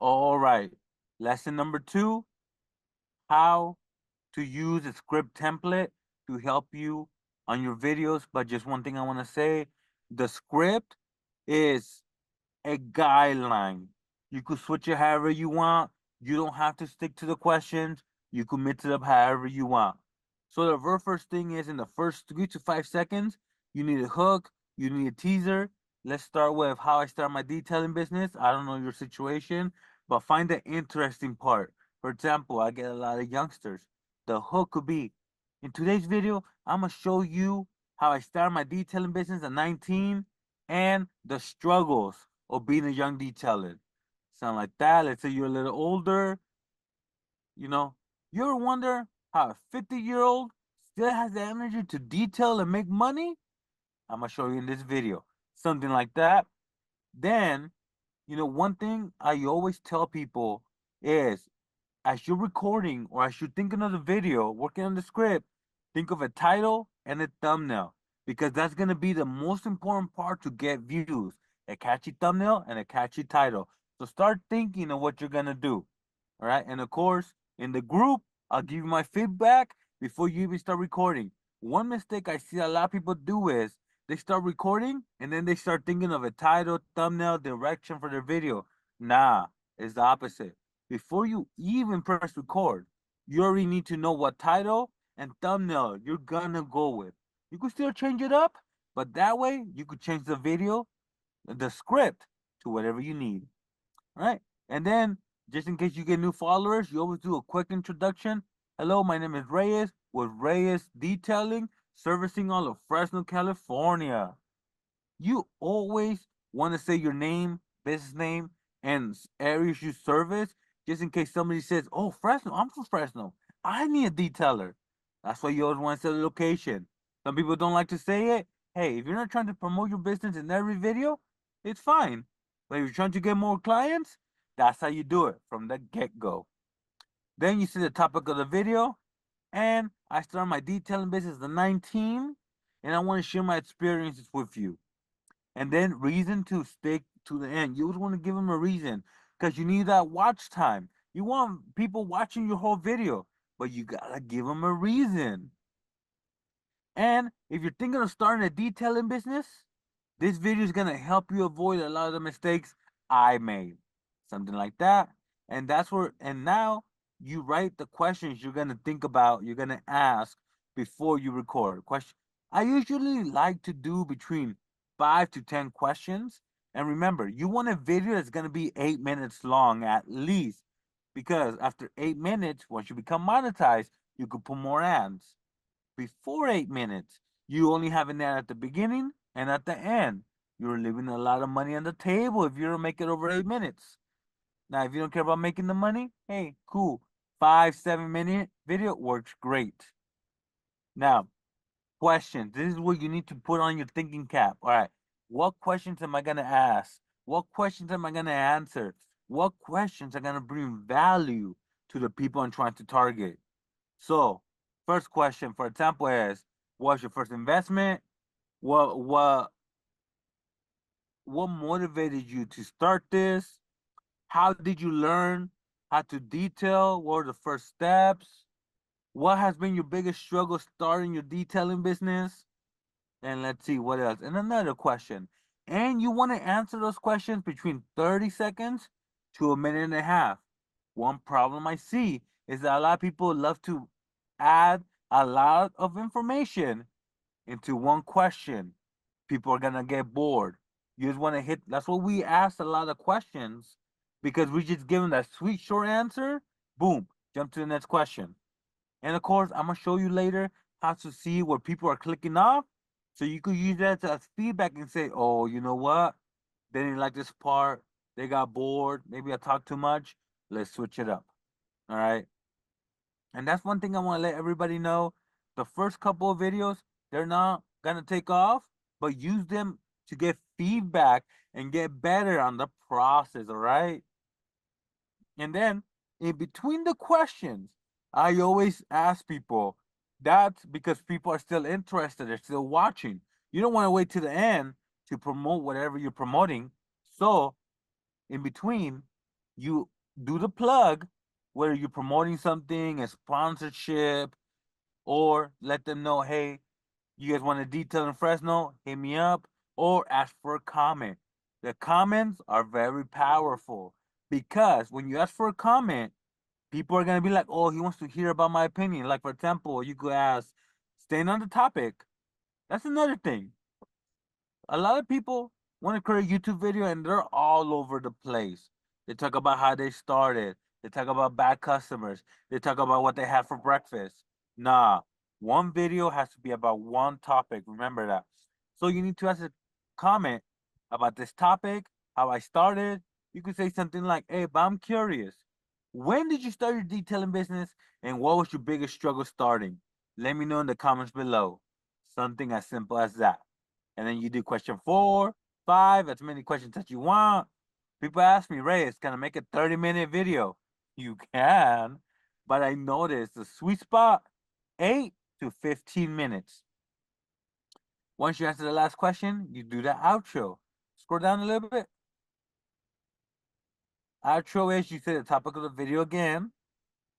All right. Lesson number 2, how to use a script template to help you on your videos. But just one thing I want to say, the script is a guideline. You could switch it however you want. You don't have to stick to the questions. You could mix it up however you want. So the very first thing is, in the first 3 to 5 seconds, you need a hook, you need a teaser. Let's start with how I start my detailing business. I don't know your situation, but find the interesting part. For example, I get a lot of youngsters. The hook could be, in today's video, I'm gonna show you how I started my detailing business at 19 and the struggles of being a young detailer. Sound like that. Let's say you're a little older. You know, you ever wonder how a 50-year-old still has the energy to detail and make money? I'm gonna show you in this video. Something like that. Then, one thing I always tell people is, as you're recording or as you're thinking of the video, working on the script, think of a title and a thumbnail, because that's going to be the most important part to get views. A catchy thumbnail and a catchy title. So start thinking of what you're going to do. All right. And of course, in the group, I'll give you my feedback before you even start recording. One mistake I see a lot of people do is they start recording and then they start thinking of a title, thumbnail, direction for their video. Nah, it's the opposite. Before you even press record, you already need to know what title and thumbnail you're gonna go with. You could still change it up, but that way you could change the video, the script, to whatever you need. Right? And then, just in case you get new followers, you always do a quick introduction. Hello, my name is Reyes with Reyes Detailing, servicing all of Fresno, California. You always want to say your name, business name, and areas you service, just in case somebody says, "Oh, Fresno, I'm from Fresno. I need a detailer." That's why you always want to say the location. Some people don't like to say it. Hey, if you're not trying to promote your business in every video, it's fine. But if you're trying to get more clients, that's how you do it from the get-go. Then you see the topic of the video, and I started my detailing business at 19, and I want to share my experiences with you. And then reason to stick to the end. You always want to give them a reason, because you need that watch time. You want people watching your whole video, but you gotta give them a reason. And if you're thinking of starting a detailing business, this video is gonna help you avoid a lot of the mistakes I made. Something like that. And that's where, and now you write the questions you're gonna think about, you're gonna ask before you record. Question. I usually like to do between 5 to 10 questions. And remember, you want a video that's gonna be 8 minutes long at least. Because after 8 minutes, once you become monetized, you could put more ads. Before 8 minutes, you only have an ad at the beginning and at the end. You're leaving a lot of money on the table if you don't make it over 8 minutes. Now, if you don't care about making the money, hey, cool. 5, 7 minute video works great. Now, questions. This is what you need to put on your thinking cap. All right. What questions am I going to ask? What questions am I going to answer? What questions are going to bring value to the people I'm trying to target? So, first question, for example, is, what's your first investment? What what what motivated you to start this? How did you learn how to detail? What were the first steps? What has been your biggest struggle starting your detailing business? And let's see what else. And another question. And you want to answer those questions between 30 seconds to a minute and a half. One problem I see is that a lot of people love to add a lot of information into one question. People are gonna get bored. You just want to hit. That's what we ask a lot of questions, because we just give them that sweet short answer. Boom, jump to the next question. And of course, I'm gonna show you later how to see where people are clicking off, so you could use that as feedback and say, "Oh, you know what? They didn't like this part. They got bored. Maybe I talked too much. Let's switch it up." All right. And that's one thing I want to let everybody know. The first couple of videos, they're not gonna take off, but use them to get feedback and get better on the process. All right. And then in between the questions, I always ask people, that's because people are still interested, they're still watching. You don't want to wait to the end to promote whatever you're promoting. So in between, you do the plug, whether you're promoting something, a sponsorship, or let them know, hey, you guys want a detail in Fresno, hit me up, or ask for a comment. The comments are very powerful because when you ask for a comment, people are gonna be like, oh, he wants to hear about my opinion. Like, for example, you could ask, staying on the topic. That's another thing. A lot of people want to create a YouTube video and they're all over the place. They talk about how they started. They talk about bad customers. They talk about what they had for breakfast. Nah, one video has to be about one topic. Remember that. So you need to ask a comment about this topic, how I started. You could say something like, hey, but I'm curious. When did you start your detailing business and what was your biggest struggle starting? Let me know in the comments below. Something as simple as that. And then you do question 4, 5, as many questions as you want. People ask me, Reyes, can I make a 30-minute video? You can, but I noticed the sweet spot, 8 to 15 minutes. Once you answer the last question, you do the outro. Scroll down a little bit. Outro is you say the topic of the video again.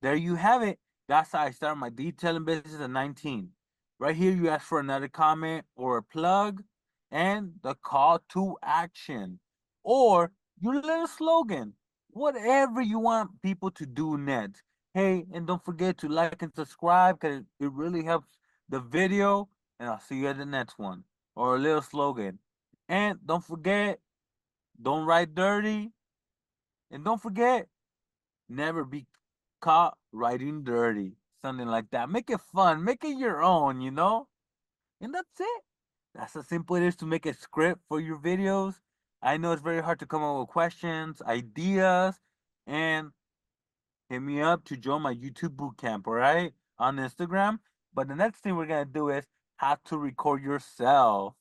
There you have it. That's how I started my detailing business at 19. Right here, you ask for another comment or a plug and the call to action or your little slogan, whatever you want people to do next. Hey, and don't forget to like and subscribe because it really helps the video. And I'll see you at the next one. Or a little slogan. And don't forget, don't write dirty. And don't forget, never be caught writing dirty. Something like that. Make it fun. Make it your own, you know? And that's it. That's how simple it is to make a script for your videos. I know it's very hard to come up with questions, ideas, and hit me up to join my YouTube bootcamp, all right? On Instagram. But the next thing we're going to do is how to record yourself.